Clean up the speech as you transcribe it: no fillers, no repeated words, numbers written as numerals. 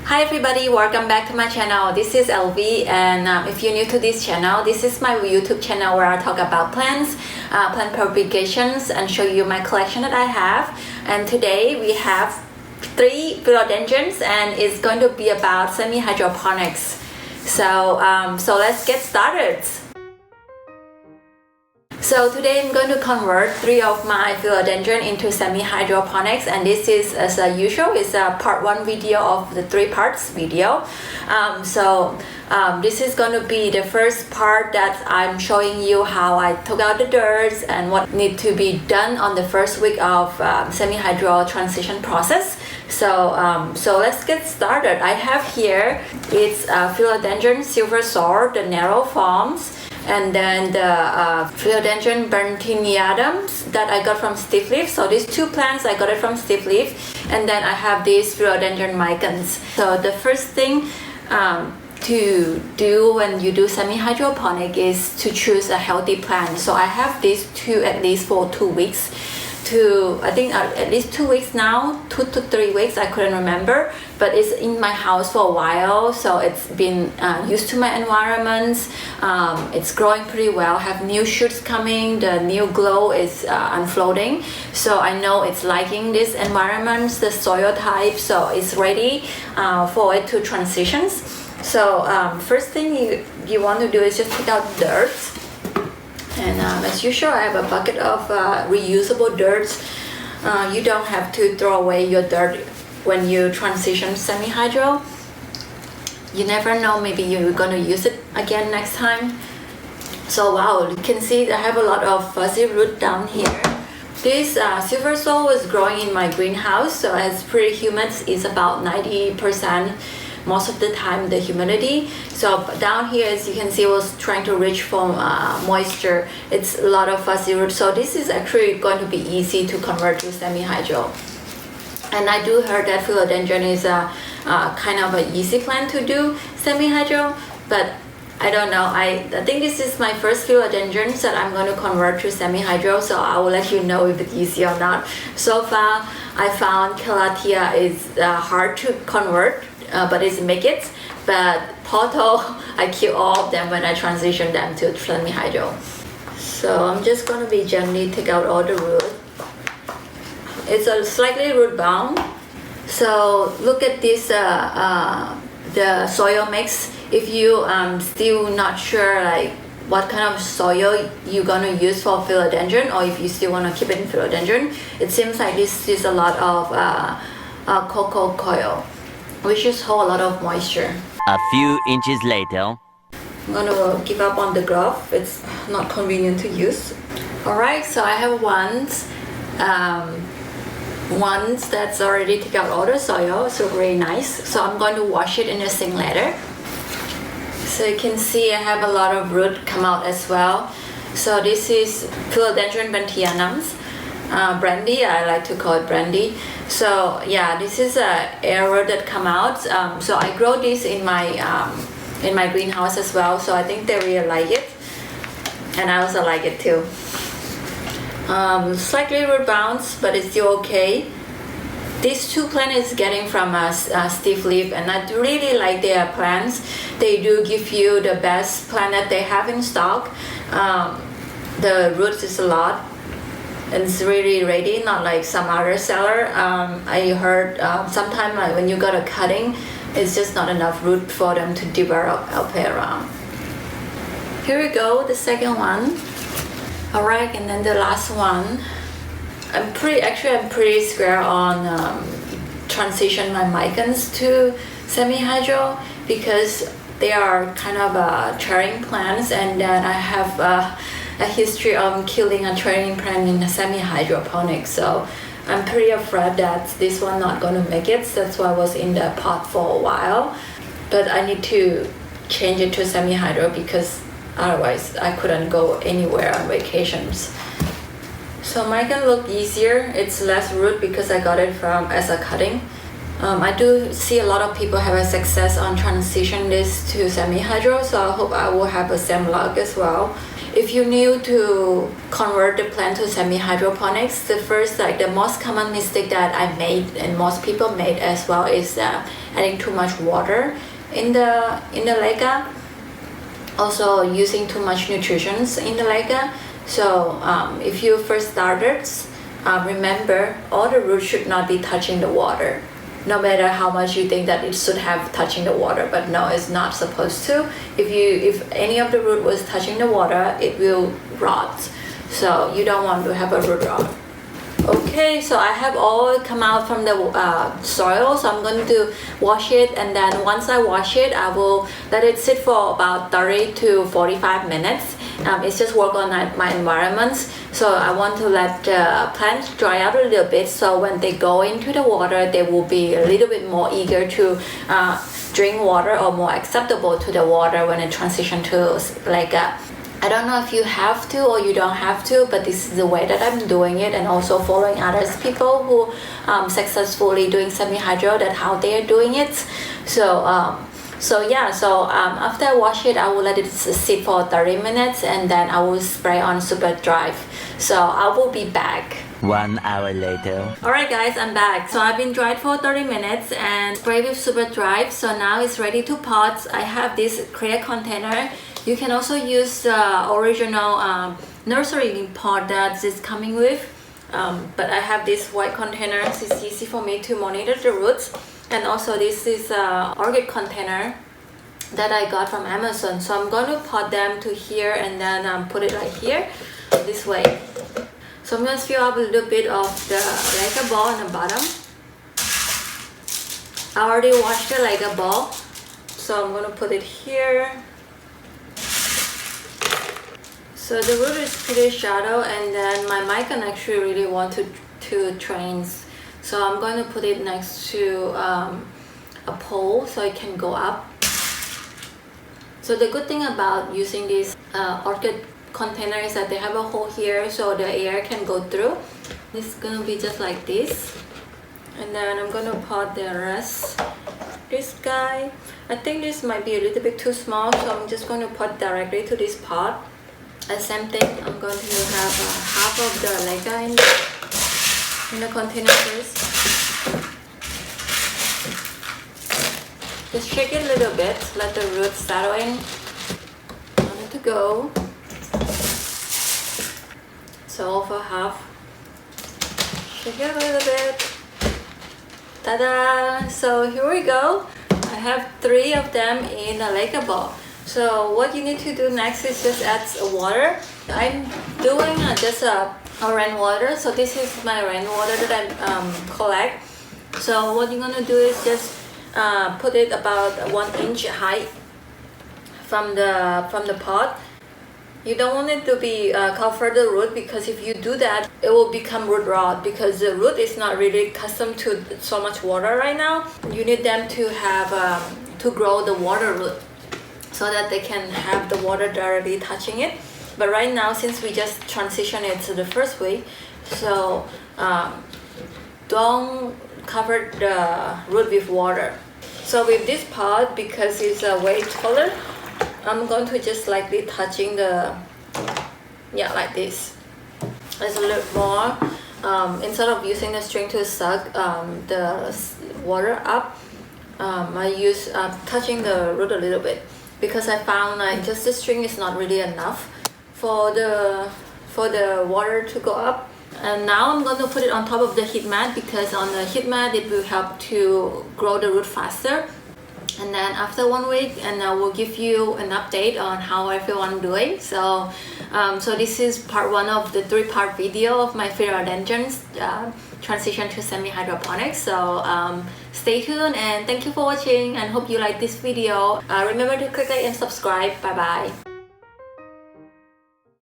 Hi everybody, welcome back to my channel. This is LV, and if you're new to this channel, this is my YouTube channel where I talk about plants, plant propagations, and show you my collection that I have. And today we have 3 philodendrons, and it's going to be about semi-hydroponics. So let's get started. So today I'm going to convert 3 of my philodendron into semi-hydroponics, and this is, as usual, is a part 1 video of the 3 parts video. This is going to be the first part that I'm showing you how I took out the dirt and what need to be done on the first week of semi-hydro transition process. So let's get started. I have here, it's Philodendron silver sword, the narrow forms, and then the Philodendron bertinianum that I got from Stiff Leaf. So these 2 plants I got it from Stiff Leaf, and then I have these Philodendron micans. So the first thing to do when you do semi-hydroponic is to choose a healthy plant. So I have these 2 at least for 2 weeks. I think at least 2 weeks now, 2 to 3 weeks, I couldn't remember, but it's in my house for a while, so it's been used to my environment. It's growing pretty well, have new shoots coming, the new glow is unfolding, so I know it's liking this environment, the soil type, so it's ready for it to transitions. So first thing you want to do is just take out dirt. And as usual, I have a bucket of reusable dirt. You don't have to throw away your dirt when you transition semi-hydro. You never know, maybe you're going to use it again next time. So wow, you can see I have a lot of fuzzy root down here. This silver soul was growing in my greenhouse, so it's pretty humid. It's about 90%. Most of the time the humidity. So down here, as you can see, was trying to reach for moisture. It's a lot of fuzzy root, so this is actually going to be easy to convert to semi-hydro. And I do heard that philodendron is a kind of an easy plant to do semi-hydro, but I don't know. I think this is my first philodendron that I'm going to convert to semi-hydro, so I will let you know if it's easy or not. So far, I found calathea is hard to convert, but it's make it. But Porto, I kill all of them when I transition them to semi-hydro. So I'm just going to be gently take out all the root. It's a slightly root bound. So look at this, the soil mix. If you still not sure like what kind of soil you're going to use for philodendron, or if you still want to keep it in philodendron, it seems like this is a lot of cocoa coir, which just hold a lot of moisture. A few inches later. I'm gonna give up on the glove. It's not convenient to use. Alright, so I have ones that's already take out all the soil, so very nice. So I'm going to wash it in a sink later. So you can see I have a lot of root come out as well. So this is Philodendron bertinianum. Brandy, I like to call it brandy. So yeah, this is a arrow that come out. So I grow this in my greenhouse as well. So I think they really like it, and I also like it too. Slightly root bounce, but it's still okay. These 2 plants is getting from a Stiff Leaf, and I really like their plants. They do give you the best plant that they have in stock. The roots is a lot. And it's really ready, not like some other seller. I heard sometimes like when you got a cutting, it's just not enough root for them to develop up around. Here we go, the second one. Alright, and then the last one. I'm pretty scared on transition my micans to semi-hydro because they are kind of cherry plants, and then I have a history of killing a cherry plant in a semi-hydroponic, so I'm pretty afraid that this one not going to make it. That's why I was in the pot for a while, but I need to change it to semi-hydro because otherwise I couldn't go anywhere on vacations. So mine can look easier. It's less root because I got it from as a cutting. I do see a lot of people have a success on transition this to semi-hydro, so I hope I will have the same luck as well. if you're new to convert the plant to semi-hydroponics, the first, the most common mistake that I made and most people made as well is adding too much water in the Leca. Also using too much nutrition in the Leca. So if you first started, remember all the roots should not be touching the water. No matter how much you think that it should have touching the water, but no, it's not supposed to. If any of the root was touching the water, it will rot. So you don't want to have a root rot. Okay, so I have all come out from the soil, so I'm going to wash it, and then once I wash it, I will let it sit for about 30 to 45 minutes. It's just work on my environment, so I want to let the plants dry out a little bit, so when they go into the water, they will be a little bit more eager to drink water, or more acceptable to the water when it transition to Leca. I don't know if you have to or you don't have to, but this is the way that I'm doing it, and also following others people who successfully doing semi-hydro, that how they are doing it. So after I wash it, I will let it sit for 30 minutes, and then I will spray on super dry. So I will be back. 1 hour later. Alright guys, I'm back. So I've been dried for 30 minutes and sprayed with super dry. So now it's ready to pot. I have this clear container. You can also use the original nursery pot that is coming with, but I have this white container. So it's easy for me to monitor the roots. And also this is an orchid container that I got from Amazon. So I'm going to pot them to here, and then put it right here, this way. So I'm going to fill up a little bit of the Leca ball on the bottom. I already washed the Leca ball, so I'm going to put it here. So the root is pretty shallow, and then my mic can actually really want to drain. So I'm going to put it next to a pole so it can go up. So the good thing about using this orchid container is that they have a hole here, so the air can go through. It's gonna be just like this, and then I'm gonna pot the rest. This guy, I think this might be a little bit too small, so I'm just going to pot directly to this pot. And same thing, I'm going to have half of the Leca in the container first. Just shake it a little bit, let the roots settle in. Want it to go. So over half. Shake it a little bit. Ta-da! So here we go. I have 3 of them in a Leca ball. So what you need to do next is just add water. I'm doing just a rainwater. So this is my rainwater that I collect. So what you're gonna do is just put it about 1 inch high from the pot. You don't want it to be cover the root, because if you do that, it will become root rot, because the root is not really accustomed to so much water right now. You need them to have to grow the water root, so that they can have the water directly touching it. But right now, since we just transition it to the first week, so don't cover the root with water. So with this pot, because it's way taller, I'm going to just lightly touching the, like this. There's a little more. Instead of using the string to suck the water up, I use touching the root a little bit, because I found just the string is not really enough for the water to go up. And now I'm going to put it on top of the heat mat, because on the heat mat it will help to grow the root faster. And then after 1 week, and I will give you an update on how everyone doing. So this is part 1 of the 3-part video of my Philodendrons transition to semi-hydroponics. So stay tuned, and thank you for watching, and hope you like this video. Remember to click like and subscribe. Bye bye.